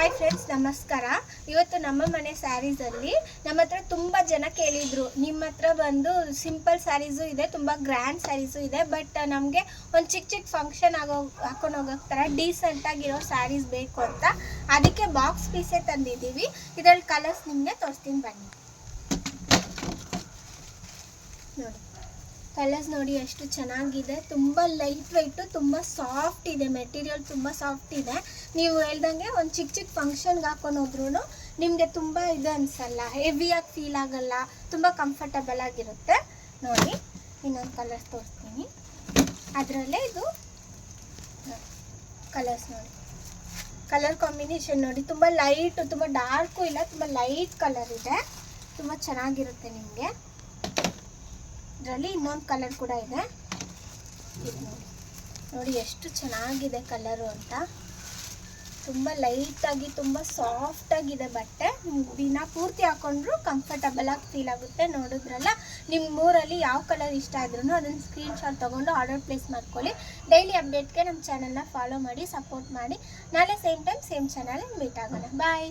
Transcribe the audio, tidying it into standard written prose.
Hi friends, ನಮಸ್ಕಾರ. ಇವತ್ತು ನಮ್ಮ ಮನೆ ಸ್ಯಾರೀಸಲ್ಲಿ ನಮ್ಮ ಹತ್ರ ತುಂಬ ಜನ ಕೇಳಿದರು, ನಿಮ್ಮ ಹತ್ರ ಬಂದು ಸಿಂಪಲ್ ಸ್ಯಾರೀಸು ಇದೆ, ತುಂಬ ಗ್ರ್ಯಾಂಡ್ ಸ್ಯಾರೀಸು ಇದೆ, ಬಟ್ ನಮಗೆ ಒಂದು ಚಿಕ್ಕ ಫಂಕ್ಷನ್ ಹಾಕೊಂಡು ಹೋಗೋಕ್ಕೆ ಥರ ಡೀಸೆಂಟಾಗಿರೋ ಸ್ಯಾರೀಸ್ ಬೇಕು ಅಂತ. ಅದಕ್ಕೆ ಬಾಕ್ಸ್ ಪೀಸೇ ತಂದಿದ್ದೀವಿ. ಇದರಲ್ಲಿ ಕಲರ್ಸ್ ನಿಮಗೆ ತೋರಿಸ್ತೀನಿ ಬನ್ನಿ. ನೋಡಿ, ಕಲರ್ಸ್ ನೋಡಿ ಎಷ್ಟು ಚೆನ್ನಾಗಿದೆ. ತುಂಬ ಲೈಟ್ ವೆಯ್ಟು, ತುಂಬ ಸಾಫ್ಟ್ ಇದೆ, ಮೆಟೀರಿಯಲ್ ತುಂಬ ಸಾಫ್ಟ್ ಇದೆ. ನೀವು ಹೇಳ್ದಂಗೆ ಒಂದು ಚಿಕ್ಕ ಫಂಕ್ಷನ್ಗೆ ಹಾಕೊಂಡು ಹೋದ್ರೂ ನಿಮಗೆ ತುಂಬ ಇದು ಅನಿಸಲ್ಲ, ಹೆವಿಯಾಗಿ ಫೀಲ್ ಆಗಲ್ಲ, ತುಂಬ ಕಂಫರ್ಟಬಲ್ ಆಗಿರುತ್ತೆ. ನೋಡಿ, ಇನ್ನೊಂದು ಕಲರ್ಸ್ ತೋರಿಸ್ತೀನಿ. ಅದರಲ್ಲೇ ಇದು ಕಲರ್ಸ್ ನೋಡಿ, ಕಲರ್ ಕಾಂಬಿನೇಷನ್ ನೋಡಿ, ತುಂಬ ಲೈಟು, ತುಂಬ ಡಾರ್ಕು ಇಲ್ಲ, ತುಂಬ ಲೈಟ್ ಕಲರ್ ಇದೆ. ತುಂಬ ಚೆನ್ನಾಗಿರುತ್ತೆ ನಿಮಗೆ. ಇದರಲ್ಲಿ ಇನ್ನೊಂದು ಕಲರ್ ಕೂಡ ಇದೆ. ಇದು ನೋಡಿ ಎಷ್ಟು ಚೆನ್ನಾಗಿದೆ ಕಲರು ಅಂತ. ತುಂಬ ಲೈಟಾಗಿ, ತುಂಬ ಸಾಫ್ಟಾಗಿದೆ ಬಟ್ಟೆ. ದಿನ ಪೂರ್ತಿ ಹಾಕೊಂಡ್ರು ಕಂಫರ್ಟಬಲ್ ಆಗಿ ಫೀಲ್ ಆಗುತ್ತೆ. ನೋಡಿದ್ರಲ್ಲ, ನಿಮ್ಮೂರಲ್ಲಿ ಯಾವ ಕಲರ್ ಇಷ್ಟ ಆದ್ರೂ ಅದನ್ನು ಸ್ಕ್ರೀನ್ಶಾಟ್ ತೊಗೊಂಡು ಆರ್ಡರ್ ಪ್ಲೇಸ್ ಮಾಡ್ಕೊಳ್ಳಿ. ಡೈಲಿ ಅಪ್ಡೇಟ್ಗೆ ನಮ್ಮ ಚಾನಲ್ನ ಫಾಲೋ ಮಾಡಿ, ಸಪೋರ್ಟ್ ಮಾಡಿ. ನಾಳೆ same time same channel meet ಆಗೋಣ. ಬಾಯ್.